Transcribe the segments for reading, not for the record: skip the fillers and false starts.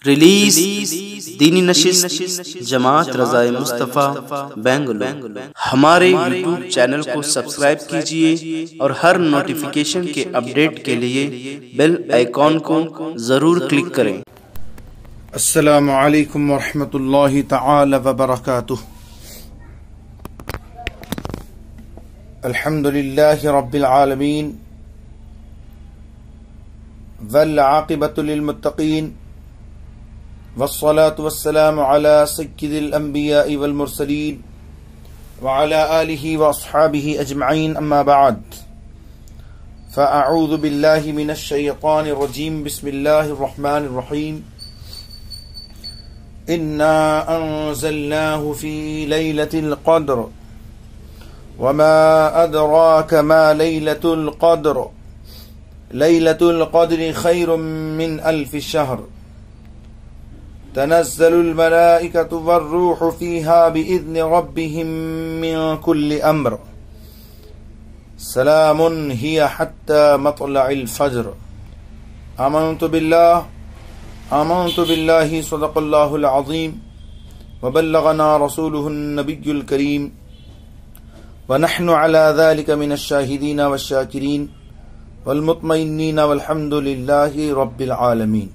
Release دینی نشست جماعت رضائے مصطفیٰ بنگلور۔ ہمارے یوٹیوب چینل کو سبسکرائب کیجیے اور ہر نوٹیفیکیشن کے اپڈیٹ کے لیے بیل آئیکن کو ضرور کلک کریں۔ السلام علیکم ورحمۃ اللہ تعالی وبرکاتہ۔ الحمد للہ رب العالمین والعاقبۃ للمتقین والصلاة والسلام على سید الانبیاء والمرسلین وعلى آلہ واصحابہ اجمعین، اما بعد فاعوذ باللہ من الشیطان الرجیم، بسم اللہ الرحمن الرحیم۔ انا انزلناه في ليلة القدر وما ادراك ما ليلة القدر ليلة القدر خير من 1000 شهر تنزل الملائكة والروح فيها بإذن ربهم من كل أمر سلام هي حتى مطلع الفجر۔ آمنت بالله صدق الله العظيم وبلغنا رسوله النبي الكريم ونحن على ذلك من الشاهدين والشاكرين والمطمئنين والحمد لله رب العالمين۔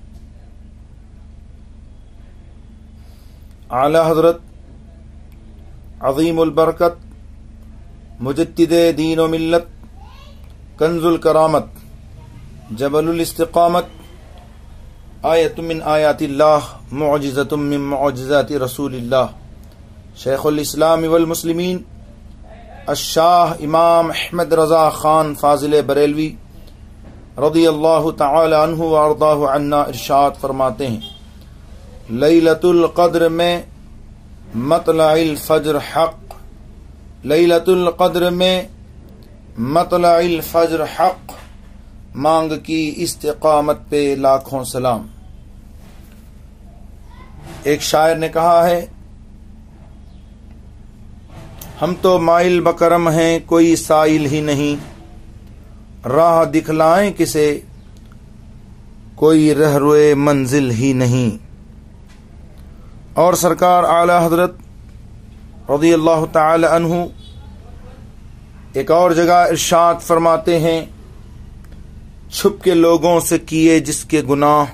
اعلی حضرت عظیم البرکت مجدد دین و ملت، کنز الکرامت، جبل الاستقامت، آیت من آیات اللہ، معجزۃ من معجزات رسول اللہ، شیخ الاسلام والمسلمین الشاہ امام احمد رضا خان فاضل بریلوی رضی اللہ تعالی عنہ وارضاہ عنا ارشاد فرماتے ہیں، لیلۃ القدر میں مطلع الفجر حق، لیلۃ القدر میں مطلع الفجر حق، مانگ کی استقامت پہ لاکھوں سلام۔ ایک شاعر نے کہا ہے، ہم تو مائل بکرم ہیں کوئی سائل ہی نہیں، راہ دکھلائیں کسے کوئی رہروئے منزل ہی نہیں۔ اور سرکار اعلی حضرت رضی اللہ تعالی عنہ ایک اور جگہ ارشاد فرماتے ہیں، چھپ کے لوگوں سے کیے جس کے گناہ،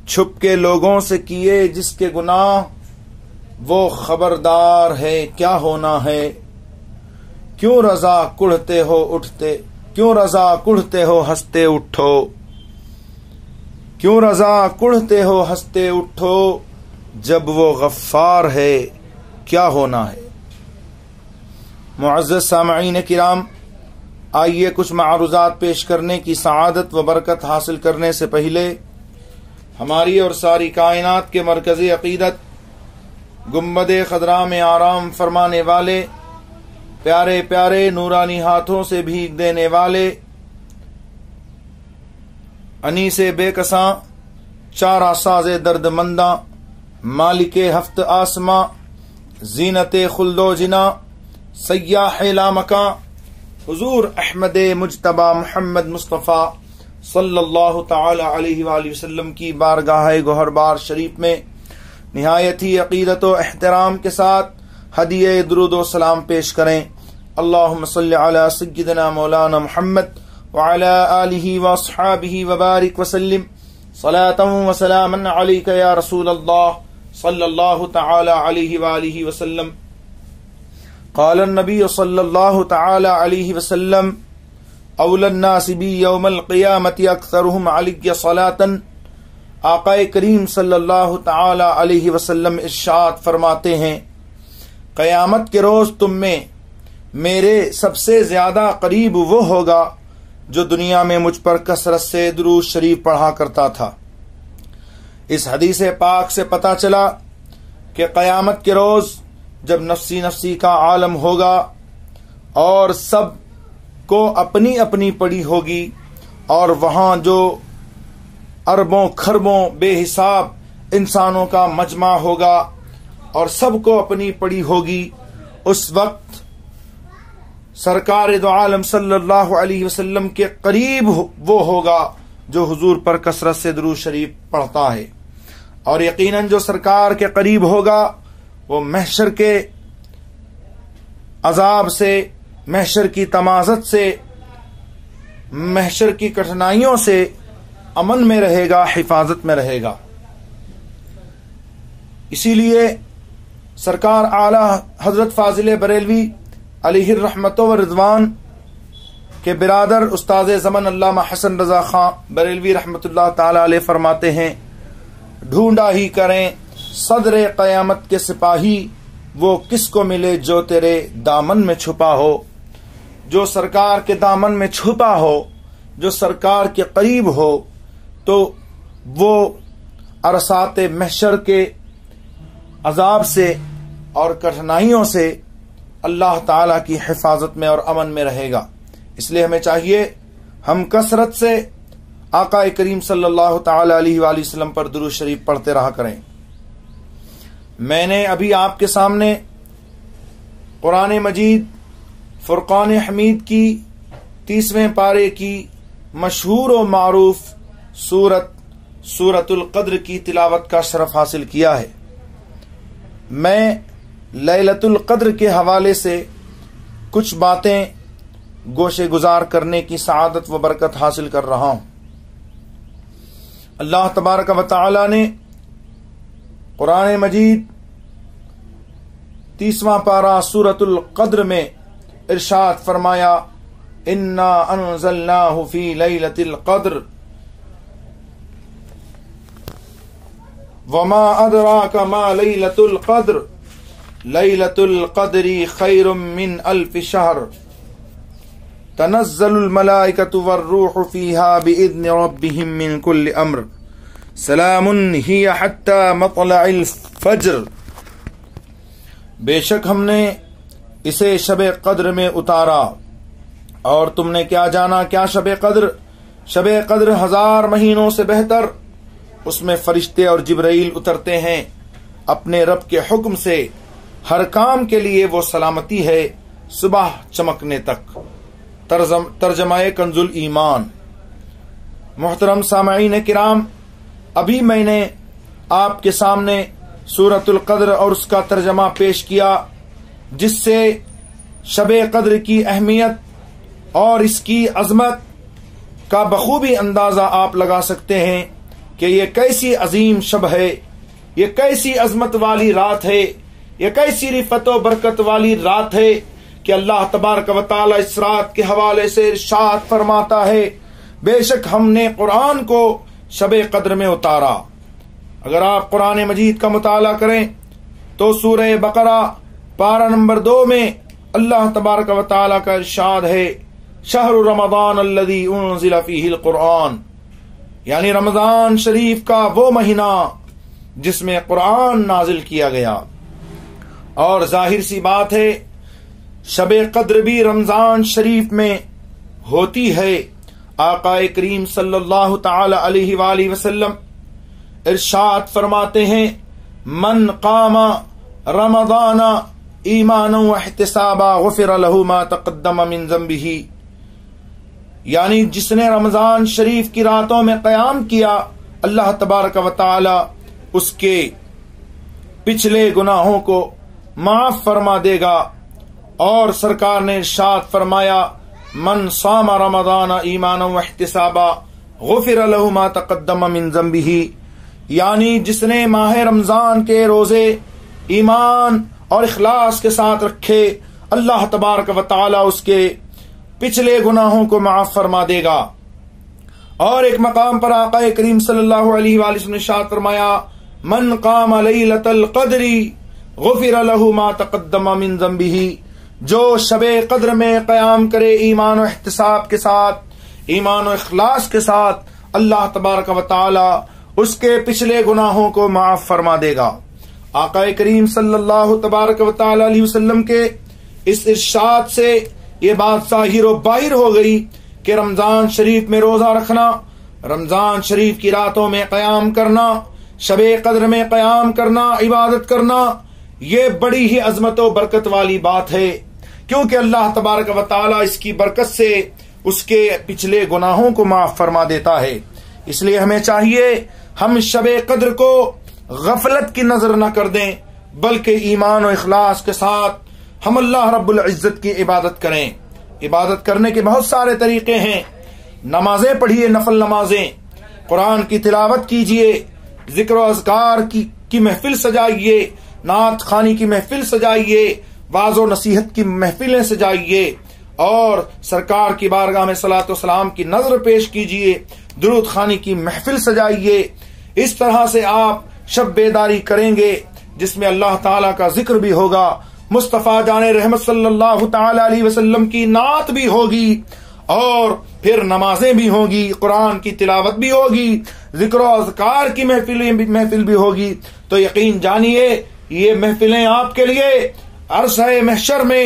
چھپ کے لوگوں سے کیے جس کے گناہ، وہ خبردار ہے کیا ہونا ہے، کیوں رضا کڑھتے ہو اٹھتے، کیوں رضا کڑھتے ہو ہنستے اٹھو، کیوں رضا کڑھتے ہو ہنستے اٹھو، جب وہ غفار ہے کیا ہونا ہے۔ معزز سامعین کرام، آئیے کچھ معروضات پیش کرنے کی سعادت و برکت حاصل کرنے سے پہلے ہماری اور ساری کائنات کے مرکزی عقیدت گنبد خضراء میں آرام فرمانے والے، پیارے پیارے نورانی ہاتھوں سے بھیگ دینے والے، انیس بے کساں چارہ ساز درد منداں، مالک ہفت آسماں، زینت خلد و جنا، سیاح لامکاں، حضور احمد مجتبی محمد مصطفیٰ صلی اللہ تعالی علیہ وآلہ وسلم کی بارگاہ گوہر بار شریف میں نہایت ہی عقیدت و احترام کے ساتھ ہدیہ درود و سلام پیش کریں۔ اللہم صلی علی سیدنا مولانا محمد وعلی آلہ واصحابہ وبارک وسلم، صلاۃ و سلاما علیک یا رسول اللہ صلی اللہ تعالی علیہ وآلہ وسلم۔ قال النبی صلی اللہ تعالی علیہ وسلم، اولی الناس بی یوم القیامت اکثرہم علی صلاۃ۔ آقا کریم صلی اللہ تعالی علیہ وسلم ارشاد فرماتے ہیں، قیامت کے روز تم میں میرے سب سے زیادہ قریب وہ ہوگا جو دنیا میں مجھ پر کثرت سے درود شریف پڑھا کرتا تھا۔ اس حدیث پاک سے پتہ چلا کہ قیامت کے روز جب نفسی نفسی کا عالم ہوگا اور سب کو اپنی اپنی پڑی ہوگی، اور وہاں جو اربوں کھربوں بے حساب انسانوں کا مجمع ہوگا اور سب کو اپنی پڑی ہوگی، اس وقت سرکار دو عالم صلی اللہ علیہ وسلم کے قریب وہ ہوگا جو حضور پر کثرت سے درود شریف پڑھتا ہے۔ اور یقیناً جو سرکار کے قریب ہوگا وہ محشر کے عذاب سے، محشر کی تمازت سے، محشر کی کٹھنائیوں سے امن میں رہے گا، حفاظت میں رہے گا۔ اسی لیے سرکار اعلی حضرت فاضل بریلوی علیہ الرحمت و رضوان کے برادر استاد زمن علامہ حسن رضا خان بریلوی رحمۃ اللہ تعالی علیہ فرماتے ہیں، ڈھونڈا ہی کریں صدر قیامت کے سپاہی، وہ کس کو ملے جو تیرے دامن میں چھپا ہو۔ جو سرکار کے دامن میں چھپا ہو، جو سرکار کے قریب ہو، تو وہ عرصات محشر کے عذاب سے اور کٹھنائیوں سے اللہ تعالی کی حفاظت میں اور امن میں رہے گا۔ اس لیے ہمیں چاہیے ہم کثرت سے آقا کریم صلی اللہ تعالی علیہ وآلہ وسلم پر درود شریف پڑھتے رہا کریں۔ میں نے ابھی آپ کے سامنے قرآن مجید فرقان حمید کی 30ویں پارے کی مشہور و معروف سورۃ القدر کی تلاوت کا شرف حاصل کیا ہے۔ میں لیلۃ القدر کے حوالے سے کچھ باتیں گوشے گزار کرنے کی سعادت و برکت حاصل کر رہا ہوں۔ اللہ تبارک و تعالی نے قرآن مجید 30واں پارہ سورۃ القدر میں ارشاد فرمایا، انا انزلناہ فی لیلۃ القدر وما ادراک ما لیلۃ القدر لیلۃ القدر خیر من الف شہر تنزل الملائکۃ والروح فیہا بإذن ربہم من کل امر سلام ہی حتی مطلع الفجر۔ بے شک ہم نے اسے شب قدر میں اتارا، اور تم نے کیا جانا کیا شب قدر؟ شب قدر 1000 مہینوں سے بہتر، اس میں فرشتے اور جبرائیل اترتے ہیں اپنے رب کے حکم سے، ہر کام کے لیے وہ سلامتی ہے صبح چمکنے تک۔ ترجمہ کنز الایمان۔ محترم سامعین کرام، ابھی میں نے آپ کے سامنے سورۃ القدر اور اس کا ترجمہ پیش کیا، جس سے شب قدر کی اہمیت اور اس کی عظمت کا بخوبی اندازہ آپ لگا سکتے ہیں کہ یہ کیسی عظیم شب ہے، یہ کیسی عظمت والی رات ہے، یہ کیسی رفعت و برکت والی رات ہے کہ اللہ تبارک و تعالی اس رات کے حوالے سے ارشاد فرماتا ہے، بے شک ہم نے قرآن کو شب قدر میں اتارا۔ اگر آپ قرآن مجید کا مطالعہ کریں تو سورہ بقرہ پارہ نمبر 2 میں اللہ تبارک و تعالی کا ارشاد ہے، شہر رمضان الذی انزل فیہ القرآن، یعنی رمضان شریف کا وہ مہینہ جس میں قرآن نازل کیا گیا۔ اور ظاہر سی بات ہے شب قدر بھی رمضان شریف میں ہوتی ہے۔ آقا کریم صلی اللہ تعالی علیہ وآلہ وسلم ارشاد فرماتے ہیں، من قام رمضان ایمانا واحتسابا غفر له ما تقدم من ذنبه، یعنی جس نے رمضان شریف کی راتوں میں قیام کیا، اللہ تبارک و تعالی اس کے پچھلے گناہوں کو معاف فرما دے گا۔ اور سرکار نے ارشاد فرمایا، من صام رمضان ایمانا واحتسابا غفر له ما تقدم من ذنبه، یعنی جس نے ماہ رمضان کے روزے ایمان اور اخلاص کے ساتھ رکھے، اللہ تبارک و تعالی اس کے پچھلے گناہوں کو معاف فرما دے گا۔ اور ایک مقام پر آقا کریم صلی اللہ علیہ وآلہ وسلم نے ارشاد فرمایا، من قام لیلۃ القدر غفر له ما تقدم من ذنبه، جو شب قدر میں قیام کرے ایمان و احتساب کے ساتھ، ایمان و اخلاص کے ساتھ، اللہ تبارک و تعالی اس کے پچھلے گناہوں کو معاف فرما دے گا۔ آقا کریم صلی اللہ تبارک و تعالی علیہ وسلم کے اس ارشاد سے یہ بات ظاہر و باہر ہو گئی کہ رمضان شریف میں روزہ رکھنا، رمضان شریف کی راتوں میں قیام کرنا، شب قدر میں قیام کرنا، عبادت کرنا، یہ بڑی ہی عظمت و برکت والی بات ہے، کیونکہ اللہ تبارک و تعالی اس کی برکت سے اس کے پچھلے گناہوں کو معاف فرما دیتا ہے۔ اس لیے ہمیں چاہیے ہم شب قدر کو غفلت کی نظر نہ کر دیں، بلکہ ایمان و اخلاص کے ساتھ ہم اللہ رب العزت کی عبادت کریں۔ عبادت کرنے کے بہت سارے طریقے ہیں۔ نمازیں پڑھیے، نفل نمازیں، قرآن کی تلاوت کیجیے، ذکر و اذکار کی محفل سجائیے، نعت خوانی کی محفل سجائیے، واعظ و نصیحت کی محفلیں سجائیے، اور سرکار کی بارگاہ میں صلاۃ و سلام کی نظر پیش کیجیے، درود خوانی کی محفل سجائیے۔ اس طرح سے آپ شب بیداری کریں گے جس میں اللہ تعالیٰ کا ذکر بھی ہوگا، مصطفیٰ جان رحمت صلی اللہ تعالی علیہ وسلم کی نعت بھی ہوگی، اور پھر نمازیں بھی ہوں گی، قرآن کی تلاوت بھی ہوگی، ذکر و اذکار کی محفل بھی ہوگی۔ تو یقین جانیے یہ محفلیں آپ کے لیے عرصہ محشر میں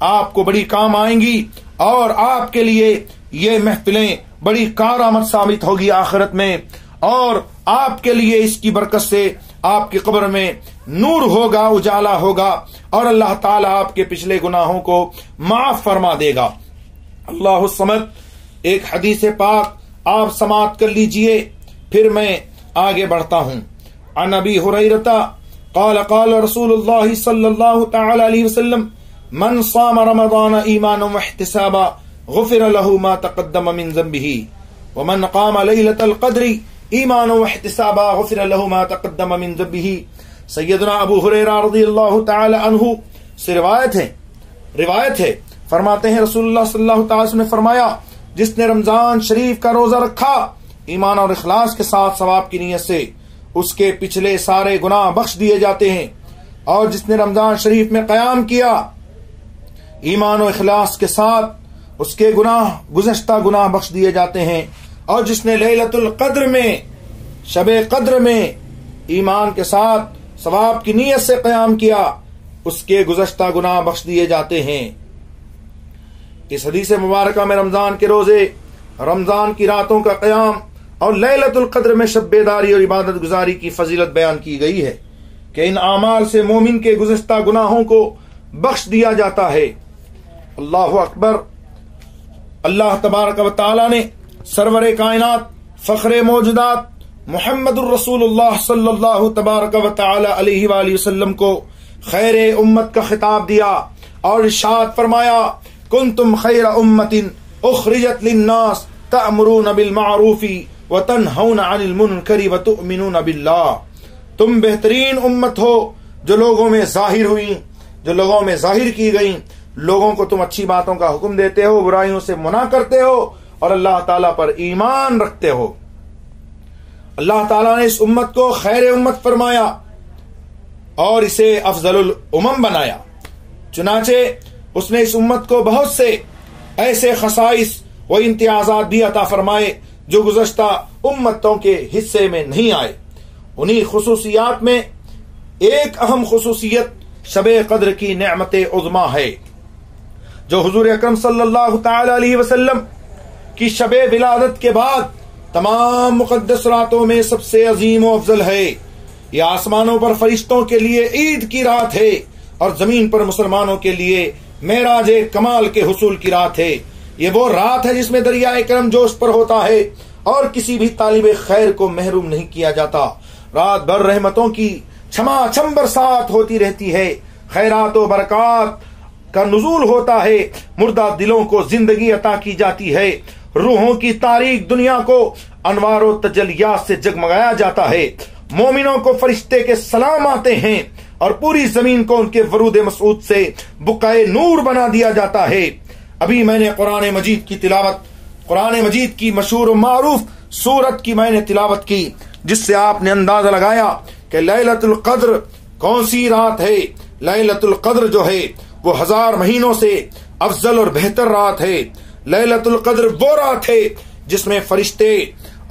آپ کو بڑی کام آئیں گی، اور آپ کے لیے یہ محفلیں بڑی کارآمد ثابت ہوگی آخرت میں، اور آپ کے لیے اس کی برکت سے آپ کی قبر میں نور ہوگا، اجالا ہوگا، اور اللہ تعالیٰ آپ کے پچھلے گناہوں کو معاف فرما دے گا۔ اللہ الصمد۔ ایک حدیث پاک آپ سماعت کر لیجئے، پھر میں آگے بڑھتا ہوں۔ عن ابی ہریرہ قال قال رسول اللہ صلی اللہ تعالی علیہ وسلم من صام رمضان ایمانا واحتسابا غفر له ما تقدم من ذنبه ومن قام لیلۃ القدر ایمانا واحتسابا غفر له ما تقدم من ذنبه۔ سیدنا ابو ہریرہ رضی اللہ تعالی عنہ سے روایت ہے، فرماتے ہیں رسول اللہ صلی اللہ تعالی وسلم نے فرمایا، جس نے رمضان شریف کا روزہ رکھا ایمان اور اخلاص کے ساتھ ثواب کی نیت سے، اس کے پچھلے سارے گناہ بخش دیے جاتے ہیں، اور جس نے رمضان شریف میں قیام کیا ایمان و اخلاص کے ساتھ، اس کے گزشتہ گناہ بخش دیے جاتے ہیں، اور جس نے لیلۃ القدر میں، شب قدر میں ایمان کے ساتھ ثواب کی نیت سے قیام کیا، اس کے گزشتہ گناہ بخش دیے جاتے ہیں۔ اس حدیث مبارکہ میں رمضان کے روزے، رمضان کی راتوں کا قیام اور لیلۃ القدر میں شب بیداری اور عبادت گزاری کی فضیلت بیان کی گئی ہے کہ ان اعمال سے مومن کے گزشتہ گناہوں کو بخش دیا جاتا ہے۔ اللہ اکبر۔ اللہ تبارک و تعالی نے سرور کائنات، فخر موجودات محمد الرسول اللہ صلی اللہ تبارک و تعالی علیہ وآلہ وسلم کو خیر امت کا خطاب دیا اور ارشاد فرمایا، کنتم خیر امت اخرجت للناس تأمرون بالمعروف وتنہون عن المنکر وتؤمنون باللہ۔ تم بہترین امت ہو جو لوگوں میں ظاہر ہوئی، جو لوگوں میں ظاہر کی گئی، لوگوں کو تم اچھی باتوں کا حکم دیتے ہو، برائیوں سے منع کرتے ہو، اور اللہ تعالیٰ پر ایمان رکھتے ہو۔ اللہ تعالیٰ نے اس امت کو خیر امت فرمایا اور اسے افضل الامم بنایا، چنانچہ اس نے اس امت کو بہت سے ایسے خصائص و امتیازات بھی عطا فرمائے جو گزشتہ امتوں کے حصے میں نہیں آئے۔ انہی خصوصیات میں ایک اہم خصوصیت شب قدر کی نعمت عظمی ہے، جو حضور اکرم صلی اللہ تعالی علیہ وسلم کی شب ولادت کے بعد تمام مقدس راتوں میں سب سے عظیم و افضل ہے۔ یہ آسمانوں پر فرشتوں کے لیے عید کی رات ہے، اور زمین پر مسلمانوں کے لیے معراج کمال کے حصول کی رات ہے۔ یہ وہ رات ہے جس میں دریائے کرم جوش پر ہوتا ہے اور کسی بھی طالب خیر کو محروم نہیں کیا جاتا۔ رات بھر رحمتوں کی چھما چھم برسات ہوتی رہتی ہے، خیرات و برکات کا نزول ہوتا ہے، مردہ دلوں کو زندگی عطا کی جاتی ہے، روحوں کی تاریک دنیا کو انوار و تجلیات سے جگمگایا جاتا ہے، مومنوں کو فرشتے کے سلام آتے ہیں، اور پوری زمین کو ان کے ورود مسعود سے بقعہ نور بنا دیا جاتا ہے۔ ابھی میں نے قرآن مجید کی مشہور و معروف سورت کی میں نے تلاوت کی، جس سے آپ نے اندازہ لگایا کہ لیلۃ القدر کون سی رات ہے۔ لیلۃ القدر جو ہے وہ 1000 مہینوں سے افضل اور بہتر رات ہے۔ لیلۃ القدر وہ رات ہے جس میں فرشتے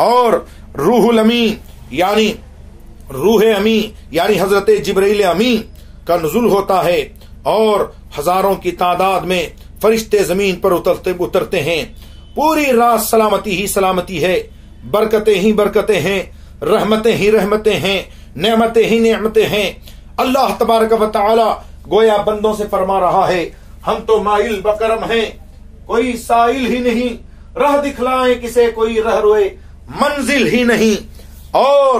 اور روح امین یعنی حضرت جبرائیل امین کا نزول ہوتا ہے، اور ہزاروں کی تعداد میں فرشتے زمین پر اترتے ہیں۔ پوری رات سلامتی ہی سلامتی ہے، برکتیں ہی برکتیں ہیں، رحمتیں ہی رحمتیں ہیں، نعمتیں ہی نعمتیں ہیں۔ اللہ تبارک و تعالی گویا بندوں سے فرما رہا ہے، ہم تو مائل بکرم ہیں، کوئی سائل ہی نہیں، راہ دکھلائیں کسے کوئی رہ روئے منزل ہی نہیں۔ اور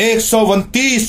129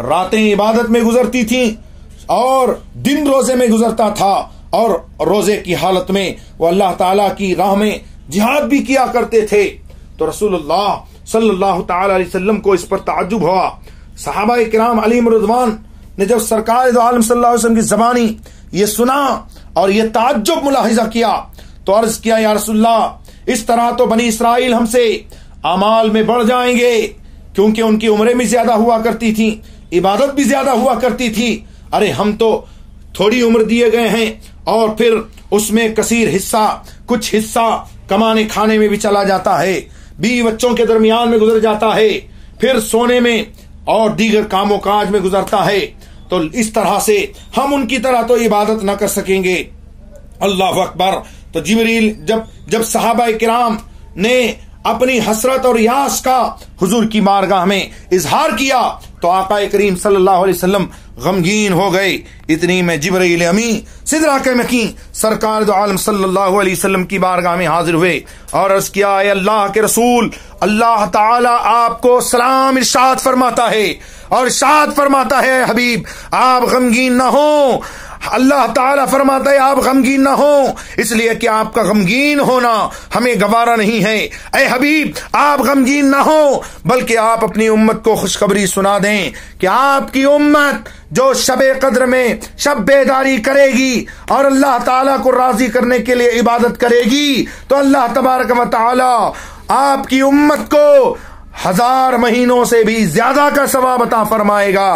راتیں عبادت میں گزرتی تھیں اور دن روزے میں گزرتا تھا، اور روزے کی حالت میں وہ اللہ تعالیٰ کی راہ میں جہاد بھی کیا کرتے تھے۔ تو رسول اللہ صلی اللہ تعالی علیہ وسلم کو اس پر تعجب ہوا۔ صحابہ کرام علیہم رضوان نے جب سرکار دو عالم صلی اللہ علیہ وسلم کی زبانی یہ سنا اور یہ تعجب ملاحظہ کیا تو عرض کیا، یا رسول اللہ، اس طرح تو بنی اسرائیل ہم سے اعمال میں بڑھ جائیں گے، کیونکہ ان کی عمریں بھی زیادہ ہوا کرتی تھیں، عبادت بھی زیادہ ہوا کرتی تھی۔ ارے ہم تو تھوڑی عمر دیے گئے ہیں، اور پھر اس میں کثیر حصہ، کچھ حصہ کمانے کھانے میں بھی چلا جاتا ہے، بیوی بچوں کے درمیان میں گزر جاتا ہے، پھر سونے میں اور دیگر کام و کاج میں گزرتا ہے، تو اس طرح سے ہم ان کی طرح تو عبادت نہ کر سکیں گے۔ اللہ اکبر۔ تو جبریل جب صحابہ کرام نے اپنی حسرت اور یاس کا حضور کی بارگاہ میں اظہار کیا تو آقا کریم صلی اللہ علیہ وسلم غمگین ہو گئے۔ اتنی میں جبرائیل امین سدرہ کے مکین سرکار دو عالم صلی اللہ علیہ وسلم کی بارگاہ میں حاضر ہوئے اور عرض کیا، اے اللہ کے رسول، اللہ تعالی آپ کو سلام ارشاد فرماتا ہے، اور ارشاد فرماتا ہے، حبیب آپ غمگین نہ ہوں۔ اللہ تعالیٰ فرماتا ہے آپ غمگین نہ ہوں، اس لیے کہ آپ کا غمگین ہونا ہمیں گوارا نہیں ہے۔ اے حبیب آپ غمگین نہ ہوں، بلکہ آپ اپنی امت کو خوشخبری سنا دیں کہ آپ کی امت جو شب قدر میں شب بیداری کرے گی اور اللہ تعالیٰ کو راضی کرنے کے لیے عبادت کرے گی تو اللہ تبارک و تعالیٰ آپ کی امت کو 1000 مہینوں سے بھی زیادہ کا ثواب عطا فرمائے گا۔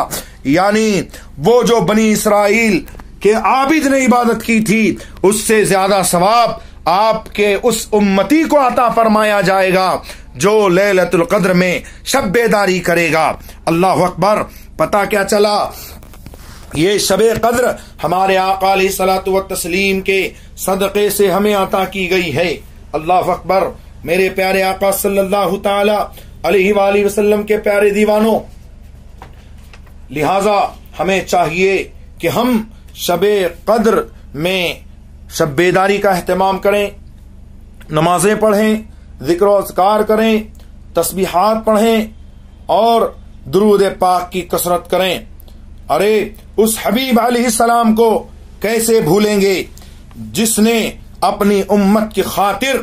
یعنی وہ جو بنی اسرائیل کہ عابد نے عبادت کی تھی اس سے زیادہ ثواب آپ کے اس امتی کو عطا فرمایا جائے گا جو لیلۃ القدر میں شب بیداری کرے گا۔ اللہ اکبر۔ پتہ کیا چلا؟ یہ شب قدر ہمارے آقا علیہ الصلوۃ والتسلیم کے صدقے سے ہمیں عطا کی گئی ہے۔ اللہ اکبر۔ میرے پیارے آقا صلی اللہ تعالی علیہ وآلہ وسلم کے پیارے دیوانوں، لہذا ہمیں چاہیے کہ ہم شب قدر میں شب بیداری کا اہتمام کریں، نمازیں پڑھیں، ذکر و اذکار کریں، تسبیحات پڑھیں اور درود پاک کی کثرت کریں۔ ارے اس حبیب علیہ السلام کو کیسے بھولیں گے جس نے اپنی امت کی خاطر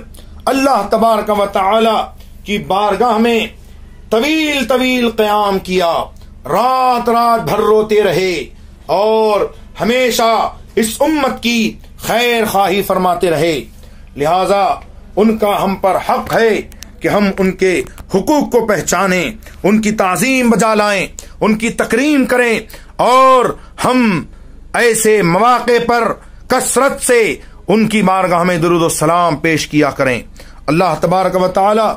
اللہ تبارک و تعالی کی بارگاہ میں طویل طویل قیام کیا، رات رات بھر روتے رہے اور ہمیشہ اس امت کی خیر خواہی فرماتے رہے۔ لہذا ان کا ہم پر حق ہے کہ ہم ان کے حقوق کو پہچانیں، ان کی تعظیم بجا لائیں، ان کی تکریم کریں، اور ہم ایسے مواقع پر کثرت سے ان کی بارگاہ میں درود و سلام پیش کیا کریں۔ اللہ تبارک و تعالی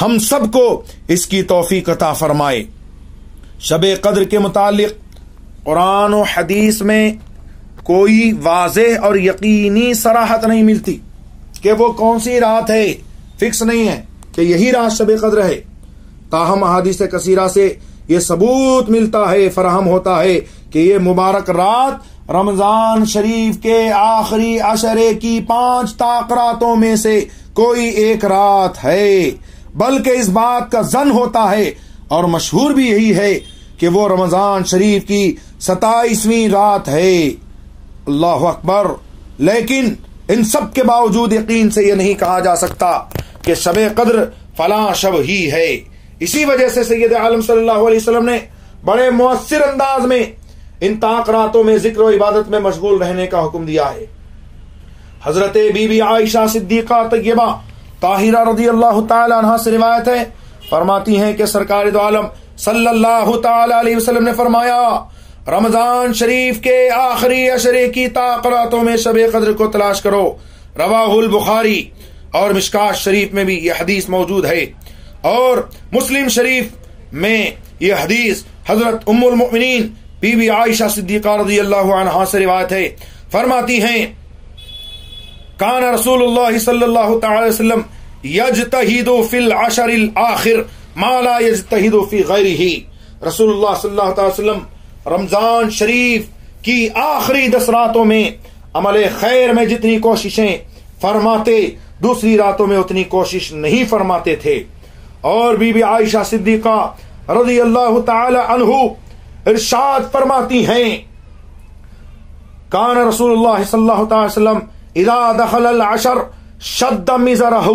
ہم سب کو اس کی توفیق عطا فرمائے۔ شب قدر کے متعلق قرآن و حدیث میں کوئی واضح اور یقینی صراحت نہیں ملتی کہ وہ کون سی رات ہے، فکس نہیں ہے کہ یہی رات شب قدر ہے۔ تاہم احادیث کثیرہ سے یہ ثبوت ملتا ہے، فراہم ہوتا ہے کہ یہ مبارک رات رمضان شریف کے آخری عشرے کی 5 طاق راتوں میں سے کوئی ایک رات ہے، بلکہ اس بات کا ظن ہوتا ہے اور مشہور بھی یہی ہے کہ وہ رمضان شریف کی 27ویں رات ہے۔ اللہ اکبر۔ لیکن ان سب کے باوجود یقین سے یہ نہیں کہا جا سکتا کہ شب قدر فلاں شب ہی ہے۔ اسی وجہ سے سید عالم صلی اللہ علیہ وسلم نے بڑے مؤثر انداز میں ان طاق راتوں میں ذکر و عبادت میں مشغول رہنے کا حکم دیا ہے۔ حضرت بی بی عائشہ صدیقہ طیبہ طاہرہ رضی اللہ تعالی عنہا سے روایت ہے، فرماتی ہیں کہ سرکار دو عالم صلی اللہ تعالی علیہ وسلم نے فرمایا، رمضان شریف کے آخری عشرے کی طاق راتوں میں شب قدر کو تلاش کرو۔ رواہ البخاری اور مشکات شریف میں بھی یہ حدیث موجود ہے، اور مسلم شریف میں یہ حدیث حضرت ام المؤمنین بی بی عائشہ صدیقہ رضی اللہ عنہا سے روایت ہے، فرماتی ہیں کان رسول اللہ صلی اللہ تعالی وسلم یجتہد فی العشر الاخر ما لا یجتہد فی غیرہ۔ رسول اللہ صلی اللہ تعالی وسلم رمضان شریف کی آخری 10 راتوں میں عمل خیر میں جتنی کوششیں فرماتے دوسری راتوں میں اتنی کوشش نہیں فرماتے تھے۔ اور بی بی عائشہ صدیقہ رضی اللہ تعالی عنہ ارشاد فرماتی ہیں کان رسول اللہ صلی اللہ تعالی وسلم اذا دخل العشر شد مزرہ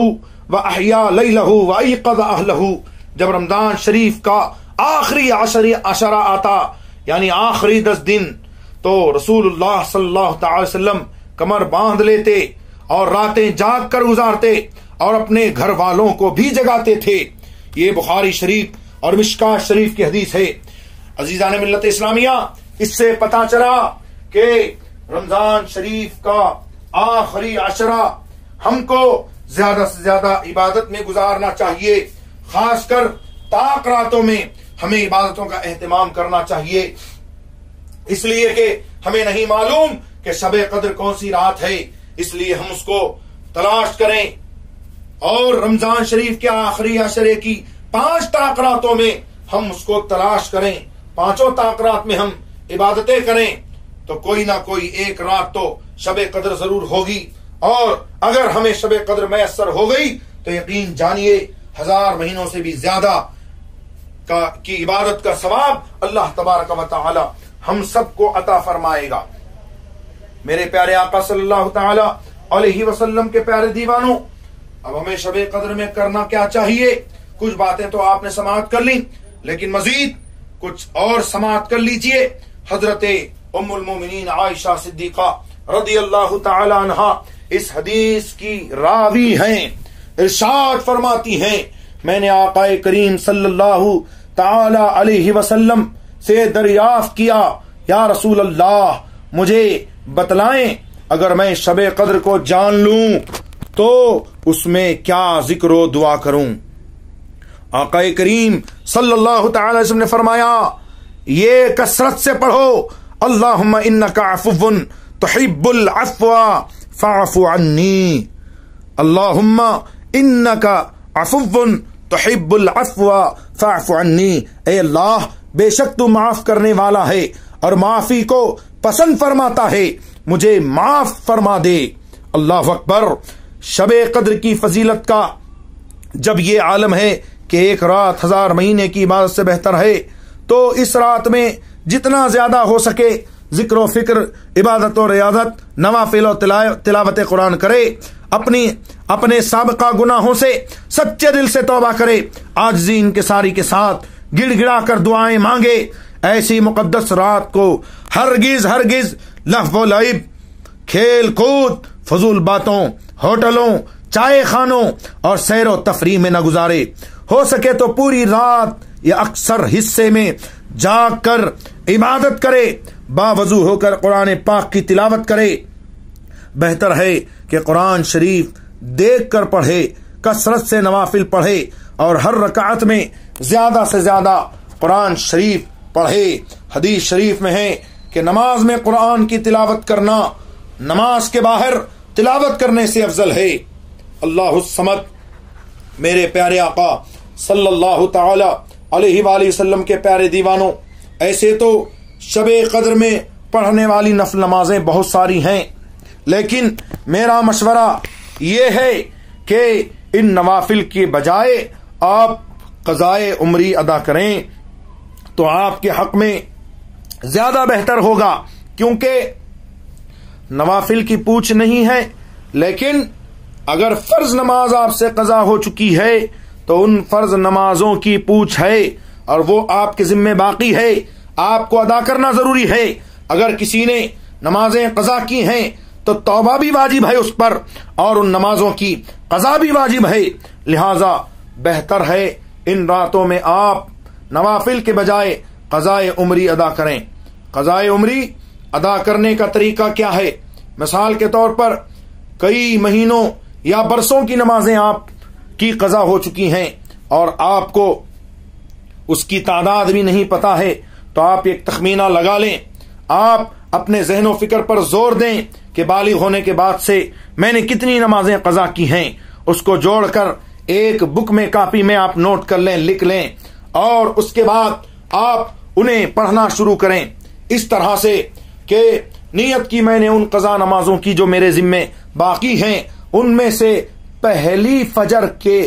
واحیا لیلہ وایقظ اہلہ. جب رمضان شریف کا آخری عشرہ آتا یعنی آخری 10 دن تو رسول اللہ صلی اللہ تعالی وسلم کمر باندھ لیتے اور راتیں جاگ کر گزارتے اور اپنے گھر والوں کو بھی جگاتے تھے. یہ بخاری شریف اور مشکاۃ شریف کی حدیث ہے. عزیزان ملت اسلامیہ، اس سے پتہ چلا کہ رمضان شریف کا آخری عشرہ ہم کو زیادہ سے زیادہ عبادت میں گزارنا چاہیے. خاص کر طاق راتوں میں ہمیں عبادتوں کا اہتمام کرنا چاہیے، اس لیے کہ ہمیں نہیں معلوم کہ شب قدر کون سی رات ہے، اس لیے ہم اس کو تلاش کریں اور رمضان شریف کے آخری عشرے کی 5 طاق راتوں میں ہم اس کو تلاش کریں. 5 طاق رات میں ہم عبادتیں کریں تو کوئی نہ کوئی ایک رات تو شب قدر ضرور ہوگی، اور اگر ہمیں شب قدر میسر ہو گئی تو یقین جانیے 1000 مہینوں سے بھی زیادہ کی عبادت کا ثواب اللہ تبارک و تعالی ہم سب کو عطا فرمائے گا. میرے پیارے آقا صلی اللہ تعالی علیہ وسلم کے پیارے دیوانوں، اب ہمیں شب قدر میں کرنا کیا چاہیے؟ کچھ باتیں تو آپ نے سماعت کر لی، لیکن مزید کچھ اور سماعت کر لیجئے. حضرت ام المومنین عائشہ صدیقہ رضی اللہ تعالی عنہا اس حدیث کی راوی ہیں. ارشاد فرماتی ہیں میں نے آقا کریم صلی اللہ تعالی علیہ وسلم سے دریافت کیا یا رسول اللہ مجھے بتلائیں اگر میں شب قدر کو جان لوں تو اس میں کیا ذکر و دعا کروں؟ آقا کریم صلی اللہ تعالی علیہ وسلم نے فرمایا یہ کثرت سے پڑھو اللہم انکا عفو تحب العفو فاعف عنی. اللہم انکا عفو تحب العفو فاعف عنی. اے اللہ بے شک تو معاف کرنے والا ہے اور معافی کو پسند فرماتا ہے، مجھے معاف فرما دے. اللہ اکبر. شب قدر کی فضیلت کا جب یہ عالم ہے کہ ایک رات 1000 مہینے کی عبادت سے بہتر ہے، تو اس رات میں جتنا زیادہ ہو سکے ذکر و فکر، عبادت و ریاضت، نوافل و تلاوت قرآن کرے، اپنے سابقہ گناہوں سے سچے دل سے توبہ کرے، عاجزی انکساری کے ساتھ گڑ گڑا کر دعائیں مانگے. ایسی مقدس رات کو ہرگز لہو و لعب، کھیل کود، فضول باتوں، ہوٹلوں، چائے خانوں اور سیر و تفریح میں نہ گزارے. ہو سکے تو پوری رات یا اکثر حصے میں جاگ کر عبادت کرے، باوضو ہو کر قرآن پاک کی تلاوت کرے. بہتر ہے کہ قرآن شریف دیکھ کر پڑھے، کثرت سے نوافل پڑھے اور ہر رکعت میں زیادہ سے زیادہ قرآن شریف پڑھے. حدیث شریف میں ہے کہ نماز میں قرآن کی تلاوت کرنا نماز کے باہر تلاوت کرنے سے افضل ہے. اللہ الصمد. میرے پیارے آقا صلی اللہ تعالی علیہ وآلہ وسلم کے پیارے دیوانوں، ایسے تو شب قدر میں پڑھنے والی نفل نمازیں بہت ساری ہیں، لیکن میرا مشورہ یہ ہے کہ ان نوافل کے بجائے آپ قضائے عمری ادا کریں تو آپ کے حق میں زیادہ بہتر ہوگا، کیونکہ نوافل کی پوچھ نہیں ہے. لیکن اگر فرض نماز آپ سے قضا ہو چکی ہے تو ان فرض نمازوں کی پوچھ ہے اور وہ آپ کے ذمہ باقی ہے، آپ کو ادا کرنا ضروری ہے. اگر کسی نے نمازیں قضا کی ہیں تو توبہ بھی واجب ہے اس پر اور ان نمازوں کی قضا بھی واجب ہے. لہذا بہتر ہے ان راتوں میں آپ نوافل کے بجائے قضائے عمری ادا کریں. قضائے عمری ادا کرنے کا طریقہ کیا ہے؟ مثال کے طور پر کئی مہینوں یا برسوں کی نمازیں آپ کی قضا ہو چکی ہیں اور آپ کو اس کی تعداد بھی نہیں پتا ہے، تو آپ ایک تخمینہ لگا لیں. آپ اپنے ذہن و فکر پر زور دیں کہ بالغ ہونے کے بعد سے میں نے کتنی نمازیں قضا کی ہیں، اس کو جوڑ کر ایک بک میں کاپی میں آپ نوٹ کر لیں، لکھ لیں، اور اس کے بعد آپ انہیں پڑھنا شروع کریں اس طرح سے کہ نیت کی میں نے ان قضا نمازوں کی جو میرے ذمے باقی ہیں ان میں سے پہلی فجر کے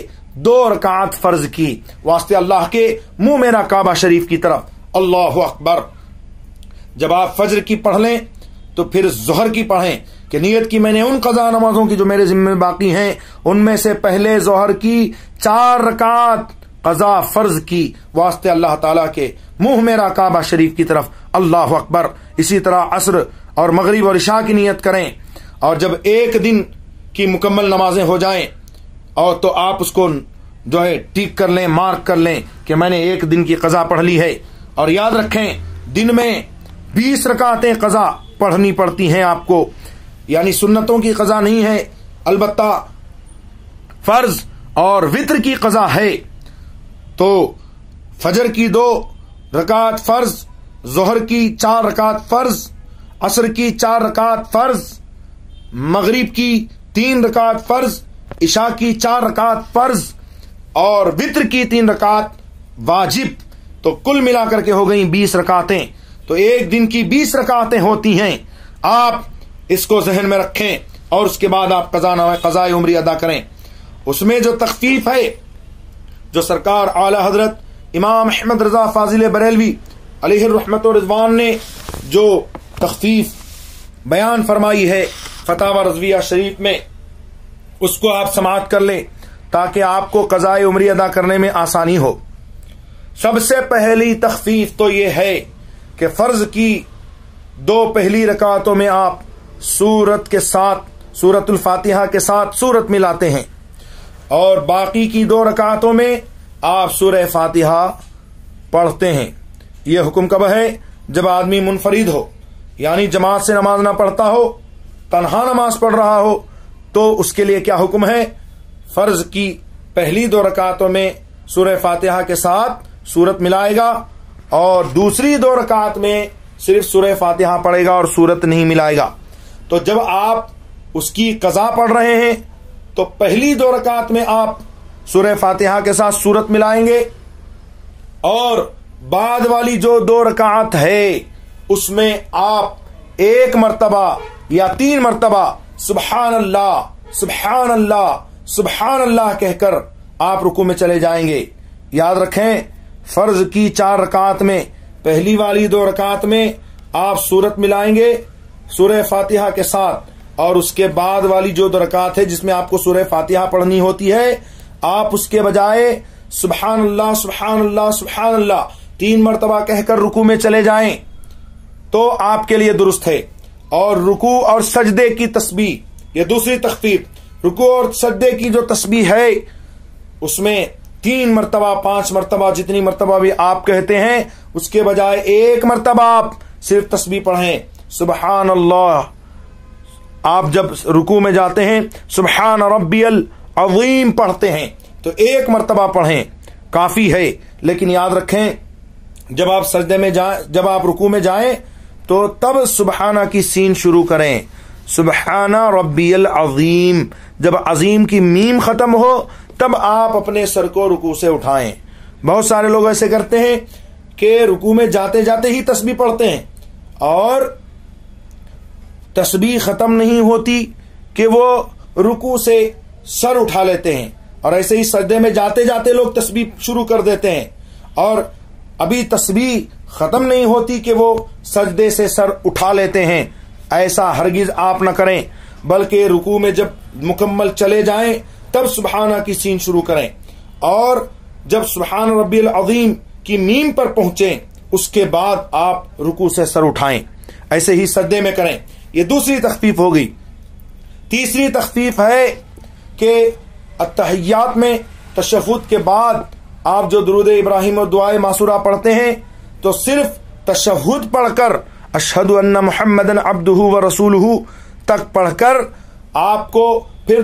2 رکعات فرض کی، واسطے اللہ کے منہ میرا کعبہ شریف کی طرف اللہ اکبر. جب آپ فجر کی پڑھ لیں تو پھر ظہر کی پڑھیں کہ نیت کی میں نے ان قضا نمازوں کی جو میرے ذمہ میں باقی ہیں ان میں سے پہلے ظہر کی 4 رکعت قضا فرض کی واسطے اللہ تعالیٰ کے منہ میرا کعبہ شریف کی طرف. اللہ اکبر. اسی طرح عصر اور مغرب اور عشاء کی نیت کریں اور جب ایک دن کی مکمل نمازیں ہو جائیں اور تو آپ اس کو جو ہے ٹیک کر لیں، مارک کر لیں کہ میں نے ایک دن کی قضا پڑھ لی ہے. اور یاد رکھیں دن میں 20 رکعتیں قضا پڑھنی پڑتی ہیں آپ کو، یعنی سنتوں کی قضا نہیں ہے، البتہ فرض اور وتر کی قضا ہے. تو فجر کی 2 رکعت فرض، ظہر کی 4 رکعت فرض، عصر کی 4 رکعت فرض، مغرب کی 3 رکعت فرض، عشاء کی 4 رکعت فرض اور وتر کی 3 رکعت واجب. تو کل ملا کر کے ہو گئی 20 رکعتیں. تو ایک دن کی 20 رکعتیں ہوتی ہیں. آپ اس کو ذہن میں رکھیں اور اس کے بعد آپ قضاء عمری ادا کریں. اس میں جو تخفیف ہے، جو سرکار اعلی حضرت امام احمد رضا فاضل بریلوی علیہ الرحمت و رضوان نے جو تخفیف بیان فرمائی ہے فتاوی رضویہ شریف میں، اس کو آپ سماعت کر لیں تاکہ آپ کو قضاء عمری ادا کرنے میں آسانی ہو. سب سے پہلی تخفیف تو یہ ہے کہ فرض کی 2 پہلی رکعتوں میں آپ سورت کے ساتھ، سورت الفاتحہ کے ساتھ سورت ملاتے ہیں اور باقی کی 2 رکعتوں میں آپ سورہ فاتحہ پڑھتے ہیں. یہ حکم کب ہے؟ جب آدمی منفرد ہو، یعنی جماعت سے نماز نہ پڑھتا ہو، تنہا نماز پڑھ رہا ہو، تو اس کے لیے کیا حکم ہے؟ فرض کی پہلی 2 رکعتوں میں سورہ فاتحہ کے ساتھ سورت ملائے گا اور دوسری 2 رکعت میں صرف سورہ فاتحہ پڑھے گا اور سورت نہیں ملائے گا. تو جب آپ اس کی قضا پڑھ رہے ہیں تو پہلی 2 رکعت میں آپ سورہ فاتحہ کے ساتھ سورت ملائیں گے اور بعد والی جو 2 رکعت ہے اس میں آپ 1 مرتبہ یا 3 مرتبہ سبحان اللہ سبحان اللہ سبحان اللہ کہہ کر آپ رکوع میں چلے جائیں گے. یاد رکھیں فرض کی 4 رکعت میں پہلی والی 2 رکعت میں آپ سورت ملائیں گے سورہ فاتحہ کے ساتھ اور اس کے بعد والی جو 2 رکعت ہے جس میں آپ کو سورہ فاتحہ پڑھنی ہوتی ہے آپ اس کے بجائے سبحان اللہ سبحان اللہ سبحان اللہ 3 مرتبہ کہہ کر رکوع میں چلے جائیں تو آپ کے لیے درست ہے. اور رکوع اور سجدے کی تسبیح، یہ دوسری تخفیف، رکوع اور سجدے کی جو تسبیح ہے اس میں 3 مرتبہ 5 مرتبہ جتنی مرتبہ بھی آپ کہتے ہیں اس کے بجائے 1 مرتبہ آپ صرف تسبیح پڑھیں سبحان اللہ. آپ جب رکوع میں جاتے ہیں سبحان ربی العظیم پڑھتے ہیں تو 1 مرتبہ پڑھیں کافی ہے. لیکن یاد رکھیں جب آپ سجدے میں جائیں، جب آپ رکوع میں جائیں تو تب سبحانہ کی سین شروع کریں، سبحان ربی العظیم. جب عظیم کی میم ختم ہو تب آپ اپنے سر کو رکوع سے اٹھائیں. بہت سارے لوگ ایسے کرتے ہیں کہ رکوع میں جاتے جاتے ہی تسبیح پڑھتے ہیں اور تسبیح ختم نہیں ہوتی کہ وہ رکوع سے سر اٹھا لیتے ہیں، اور ایسے ہی سجدے میں جاتے جاتے لوگ تسبیح شروع کر دیتے ہیں اور ابھی تسبیح ختم نہیں ہوتی کہ وہ سجدے سے سر اٹھا لیتے ہیں. ایسا ہرگز آپ نہ کریں، بلکہ رکوع میں جب مکمل چلے جائیں تب سبحانہ کی سین شروع کریں اور جب سبحان ربی العظیم کی میم پر پہنچیں اس کے بعد آپ رکوع سے سر اٹھائیں. ایسے ہی سجدے میں کریں. یہ دوسری تخفیف ہو گئی. تیسری تخفیف ہے کہ التحیات میں تشہد کے بعد آپ جو درود ابراہیم اور دعائے معصورہ پڑھتے ہیں تو صرف تشہد پڑھ کر اشہد ان محمدن عبدہ و رسولہ تک پڑھ کر آپ کو پھر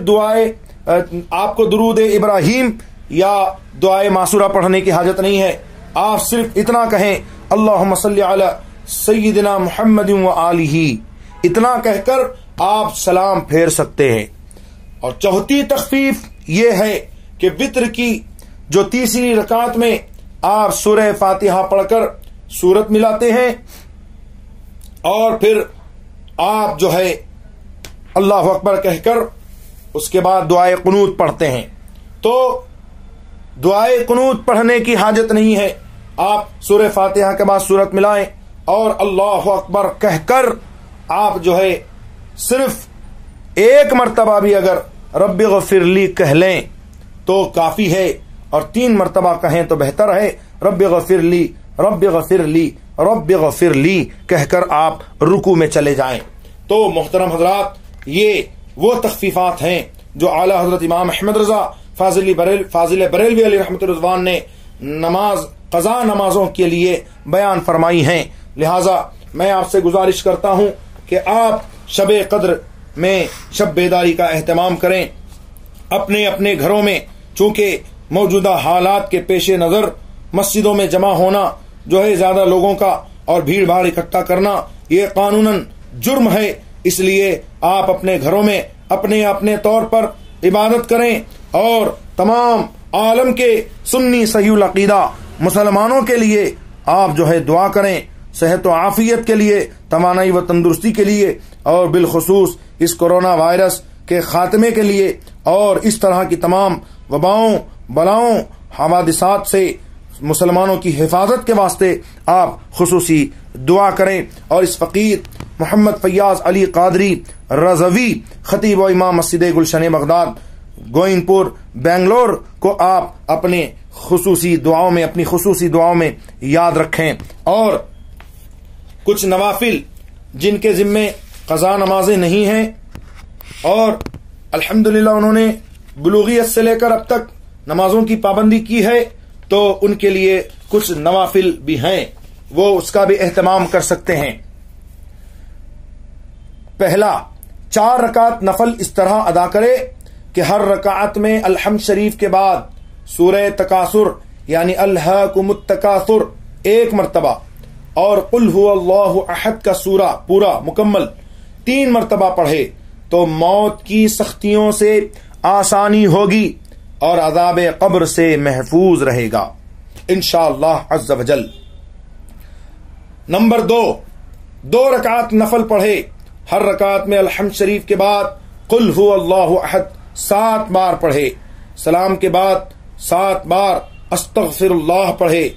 آپ کو درود ابراہیم یا دعائے معصورہ پڑھنے کی حاجت نہیں ہے. آپ صرف اتنا کہیں اللہم صلی علی سیدنا محمد و آلہ، اتنا کہہ کر آپ سلام پھیر سکتے ہیں. اور چوتھی تخفیف یہ ہے کہ وتر کی جو تیسری رکعت میں آپ سورہ فاتحہ پڑھ کر سورت ملاتے ہیں اور پھر آپ جو ہے اللہ اکبر کہہ کر اس کے بعد دعائے قنوت پڑھتے ہیں. تو دعائے قنوت پڑھنے کی حاجت نہیں ہے آپ سورہ فاتحہ کے بعد سورت ملائیں اور اللہ اکبر کہہ کر آپ جو ہے صرف ایک مرتبہ بھی اگر رب اغفر لی کہہ لیں تو کافی ہے، اور 3 مرتبہ کہیں تو بہتر ہے۔ رب اغفر لی، رب اغفر لی، رب اغفر لی کہہ کر آپ رکوع میں چلے جائیں۔ تو محترم حضرات، یہ وہ تخفیفات ہیں جو اعلی حضرت امام احمد رضا فاضل بریلوی علیہ رحمۃ الرضوان نے قضا نمازوں کے لیے بیان فرمائی ہیں۔ لہذا میں آپ سے گزارش کرتا ہوں کہ آپ شب قدر میں شب بیداری کا اہتمام کریں، اپنے اپنے گھروں میں، چونکہ موجودہ حالات کے پیش نظر مسجدوں میں جمع ہونا جو ہے زیادہ لوگوں کا اور بھیڑ بھاڑ اکٹھا کرنا یہ قانوناً جرم ہے، اس لیے آپ اپنے گھروں میں اپنے اپنے طور پر عبادت کریں، اور تمام عالم کے سنی صحیح العقیدہ مسلمانوں کے لیے آپ جو ہے دعا کریں، صحت و عافیت کے لیے، توانائی و تندرستی کے لیے، اور بالخصوص اس کورونا وائرس کے خاتمے کے لیے، اور اس طرح کی تمام وباؤں، بلاؤں، حوادثات سے مسلمانوں کی حفاظت کے واسطے آپ خصوصی دعا کریں۔ اور اس فقیر محمد فیاض علی قادری رضوی خطیب و امام مسجد گلشن بغداد گوئن پور بنگلور کو آپ اپنی خصوصی دعاؤں میں یاد رکھیں۔ اور کچھ نوافل جن کے ذمے قضا نمازیں نہیں ہیں اور الحمدللہ انہوں نے بلوغیت سے لے کر اب تک نمازوں کی پابندی کی ہے، تو ان کے لیے کچھ نوافل بھی ہیں، وہ اس کا بھی اہتمام کر سکتے ہیں۔ پہلا، 4 رکعت نفل اس طرح ادا کرے کہ ہر رکعت میں الحمد شریف کے بعد سورہ تکاثر یعنی الہاکم التکاثر 1 مرتبہ اور قل هو اللہ احد کا سورہ پورا مکمل 3 مرتبہ پڑھے تو موت کی سختیوں سے آسانی ہوگی اور عذاب قبر سے محفوظ رہے گا انشاءاللہ عز و جل۔ نمبر 2 رکعت نفل پڑھے، ہر رکعت میں الحمد شریف کے بعد قل هو اللہ احد 7 بار پڑھے، سلام کے بعد 7 بار استغفر اللہ پڑھے،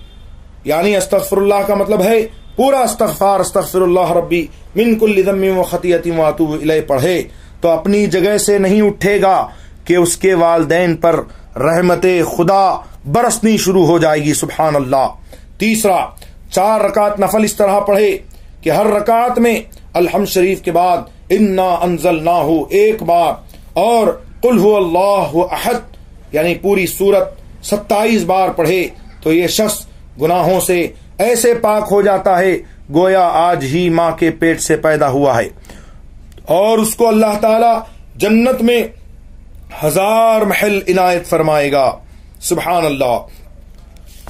یعنی استغفر اللہ کا مطلب ہے پورا استغفار، استغفر اللہ ربی من کل ذنب و خطیۃ و اتوب الیہ پڑھے تو اپنی جگہ سے نہیں اٹھے گا کہ اس کے والدین پر رحمت خدا برسنی شروع ہو جائے گی، سبحان اللہ۔ تیسرا، 4 رکعت نفل اس طرح پڑھے کہ ہر رکعت میں الحمد شریف کے بعد انا انزلناہ 1 بار اور قل هو اللہ احد یعنی پوری سورت 27 بار پڑھے تو یہ شخص گناہوں سے ایسے پاک ہو جاتا ہے گویا آج ہی ماں کے پیٹ سے پیدا ہوا ہے، اور اس کو اللہ تعالی جنت میں 1000 محل عنایت فرمائے گا، سبحان اللہ۔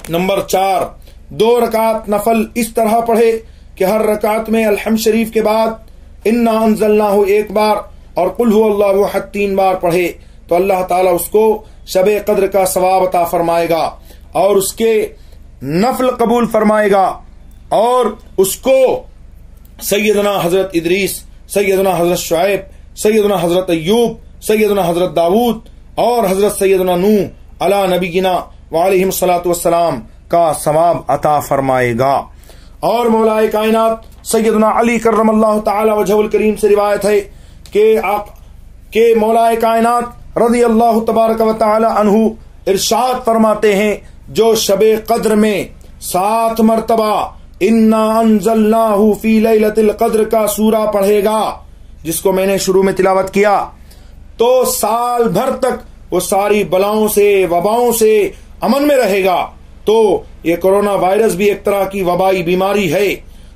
نمبر 4، 2 رکعت نفل اس طرح پڑھے کہ ہر رکعت میں الحمد شریف کے بعد انا انزلناہ 1 بار اور قل هو اللہ احد 3 بار پڑھے تو اللہ تعالیٰ اس کو شب قدر کا ثواب عطا فرمائے گا اور اس کے نفل قبول فرمائے گا، اور اس کو سیدنا حضرت ادریس، سیدنا حضرت شعیب، سیدنا حضرت ایوب، سیدنا حضرت داود اور حضرت سیدنا نوح علی نبینا وعلیہم الصلاۃ والسلام کا ثواب عطا فرمائے گا۔ اور مولا کائنات سیدنا علی کرم اللہ تعالی وجہہ الکریم سے روایت ہے کہ مولا کائنات رضی اللہ تبارک و تعالی عنہ ارشاد فرماتے ہیں جو شب قدر میں 7 مرتبہ انا انزلناہ فی لیلۃ القدر کا سورہ پڑھے گا، جس کو میں نے شروع میں تلاوت کیا، تو سال بھر تک وہ ساری بلاؤں سے وباؤں سے امن میں رہے گا۔ تو یہ کورونا وائرس بھی ایک طرح کی وبائی بیماری ہے،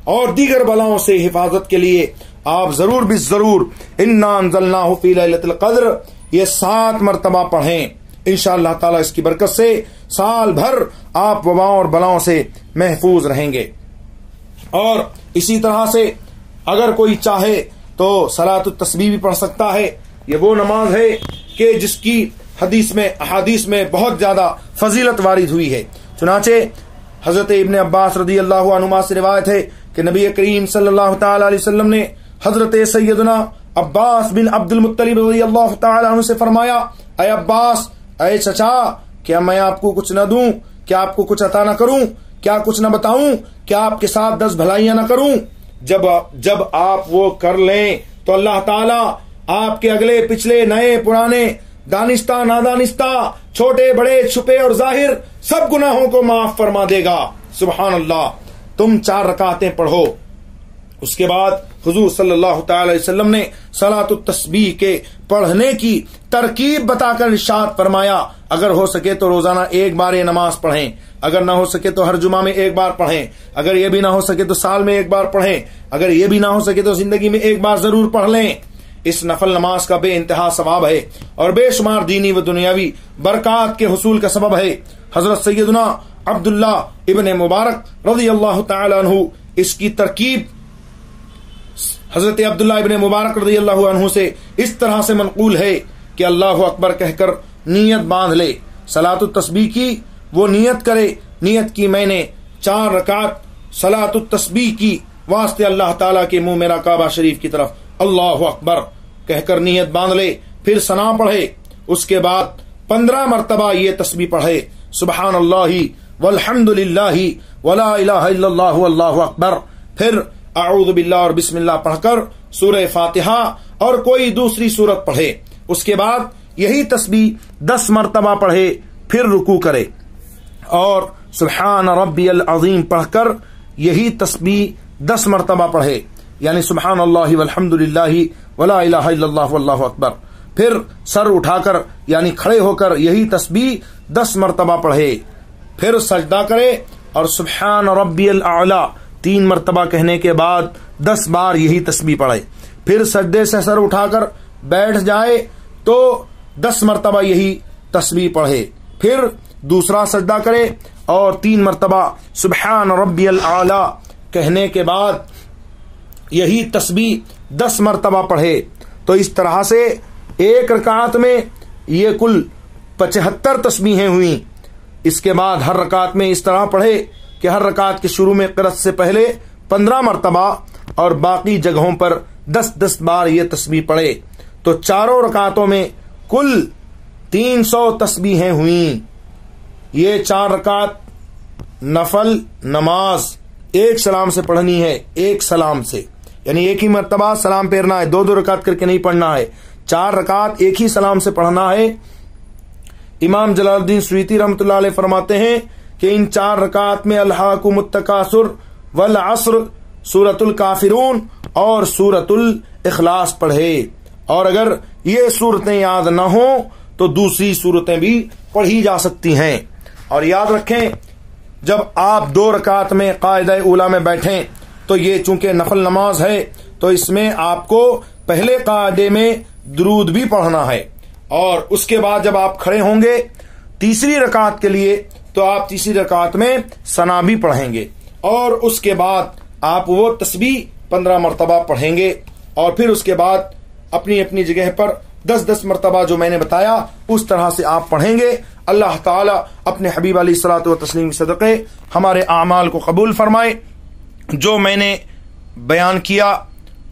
اور دیگر بلاؤں سے حفاظت کے لیے آپ ضرور بھی ضرور انا انزلناہ فی لیلۃ القدر یہ 7 مرتبہ پڑھیں، انشاءاللہ تعالی اس کی برکت سے سال بھر آپ وباؤں اور بلاؤں سے محفوظ رہیں گے۔ اور اسی طرح سے اگر کوئی چاہے تو صلاۃ التسبیح بھی پڑھ سکتا ہے، یہ وہ نماز ہے کہ جس کی احادیث میں بہت زیادہ فضیلت وارد ہوئی ہے۔ چنانچہ حضرت ابن عباس رضی اللہ عنہما سے روایت ہے کہ نبی کریم صلی اللہ تعالی علیہ وسلم نے حضرت سیدنا عباس بن عبد المطلب رضی اللہ تعالی عنہ سے فرمایا، اے عباس، اے چچا، کیا میں آپ کو کچھ نہ دوں، کیا آپ کو کچھ عطا نہ کروں؟ کیا کچھ نہ بتاؤں؟ کیا آپ کے ساتھ 10 بھلائیاں نہ کروں؟ جب آپ وہ کر لیں تو اللہ تعالیٰ آپ کے اگلے پچھلے نئے پرانے دانستہ نادانستہ چھوٹے بڑے چھپے اور ظاہر سب گناہوں کو معاف فرما دے گا۔ سبحان اللہ۔ تم 4 رکعتیں پڑھو۔ اس کے بعد حضور صلی اللہ تعالی علیہ وسلم نے صلاۃ التسبیح کے پڑھنے کی ترکیب بتا کر ارشاد فرمایا اگر ہو سکے تو روزانہ 1 بار یہ نماز پڑھیں، اگر نہ ہو سکے تو ہر جمعہ میں 1 بار پڑھیں، اگر یہ بھی نہ ہو سکے تو سال میں 1 بار پڑھیں، اگر یہ بھی نہ ہو سکے تو زندگی میں 1 بار ضرور پڑھ لیں۔ اس نفل نماز کا بے انتہا ثواب ہے اور بے شمار دینی و دنیاوی برکات کے حصول کا سبب ہے۔ حضرت سیدنا عبداللہ ابن مبارک رضی اللہ تعالی عنہ اس کی ترکیب حضرت عبداللہ ابن مبارک رضی اللہ عنہ سے اس طرح سے منقول ہے کہ اللہ اکبر کہہ کر نیت باندھ لے، صلاۃ التسبیح کی وہ نیت کرے، نیت کی میں نے 4 رکعت صلاۃ التسبیح کی واسطے اللہ تعالیٰ کے منہ میرا کعبہ شریف کی طرف اللہ اکبر کہہ کر نیت باندھ لے، پھر ثنا پڑھے، اس کے بعد 15 مرتبہ یہ تسبیح پڑھے، سبحان اللہ والحمد للہ ولا الہ الا اللہ واللہ اکبر، پھر اعوذ باللہ اور بسم اللہ پڑھ کر سورہ فاتحہ اور کوئی دوسری سورت پڑھے، اس کے بعد یہی تسبیح 10 مرتبہ پڑھے، پھر رکوع کرے اور سبحان ربی العظیم پڑھ کر یہی تسبیح 10 مرتبہ پڑھے، یعنی سبحان اللہ والحمد للہ ولا الہ الا اللہ واللہ اکبر، پھر سر اٹھا کر یعنی کھڑے ہو کر یہی تسبیح 10 مرتبہ پڑھے، پھر سجدہ کرے اور سبحان ربی الاعلی 3 مرتبہ کہنے کے بعد 10 بار یہی تسبیح پڑھے، پھر سجدے سے سر اٹھا کر بیٹھ جائے تو 10 مرتبہ یہی تسبیح پڑھے، پھر دوسرا سجدہ کرے اور 3 مرتبہ سبحان ربی الاعلی کہنے کے بعد یہی تسبیح 10 مرتبہ پڑھے۔ تو اس طرح سے ایک رکعت میں یہ کل 75 تسبیحیں ہوئیں۔ اس کے بعد ہر رکعت میں اس طرح پڑھے کہ ہر رکعت کے شروع میں قرأت سے پہلے 15 مرتبہ اور باقی جگہوں پر 10 بار یہ تسبیح پڑھے، تو 4 رکعتوں میں کل 300 تسبیحیں ہوئیں۔ یہ 4 رکعت نفل نماز ایک سلام سے پڑھنی ہے، ایک سلام سے، یعنی ایک ہی مرتبہ سلام پھیرنا ہے، 2 رکعت کر کے نہیں پڑھنا ہے، 4 رکعت ایک ہی سلام سے پڑھنا ہے۔ امام جلال الدین سیوطی رحمۃ اللہ علیہ فرماتے ہیں کہ ان 4 رکعت میں الہاکم التکاثر والعصر، سورۃ الکافرون اور سورۃ الاخلاص پڑھے، اور اگر یہ صورتیں یاد نہ ہوں تو دوسری صورتیں بھی پڑھی جا سکتی ہیں۔ اور یاد رکھیں جب آپ 2 رکعت میں قاعدہ اولا میں بیٹھیں تو یہ چونکہ نفل نماز ہے تو اس میں آپ کو پہلے قاعدے میں درود بھی پڑھنا ہے، اور اس کے بعد جب آپ کھڑے ہوں گے تیسری رکعت کے لیے تو آپ تیسری رکعت میں ثنا بھی پڑھیں گے، اور اس کے بعد آپ وہ تسبیح 15 مرتبہ پڑھیں گے، اور پھر اس کے بعد اپنی اپنی جگہ پر 10 مرتبہ جو میں نے بتایا اس طرح سے آپ پڑھیں گے۔ اللہ تعالیٰ اپنے حبیب علیہ الصلوۃ والتسلیم کے صدقے ہمارے اعمال کو قبول فرمائے۔ جو میں نے بیان کیا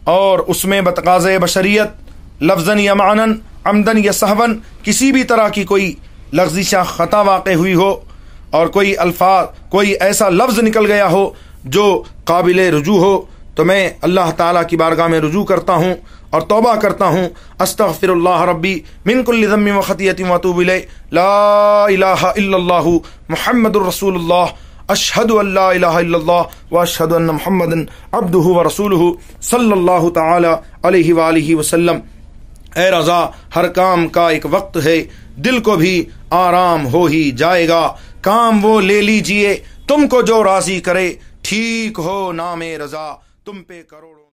اور اس میں بتقاضۂ بشریت لفظاً یا معناً عمدن یا سہون کسی بھی طرح کی کوئی لفظی خطا واقع ہوئی ہو اور کوئی الفاظ کوئی ایسا لفظ نکل گیا ہو جو قابل رجوع ہو تو میں اللہ تعالیٰ کی بارگاہ میں رجوع کرتا ہوں اور توبہ کرتا ہوں۔ استغفر اللہ ربی من کل ذنب و خطیۃ واتوب الیہ، لا الہ الا اللہ محمد الرسول اللہ، اشہد ان لا الہ الا اللہ واشہد ان محمد عبدہ ورسولہ صلی اللہ تعالی علیہ وآلہ وسلم۔ اے رضا، ہر کام کا ایک وقت ہے، دل کو بھی آرام ہو ہی جائے گا، کام وہ لے لیجئے تم کو جو راضی کرے، ٹھیک ہو نام رضا تم پہ کروڑوں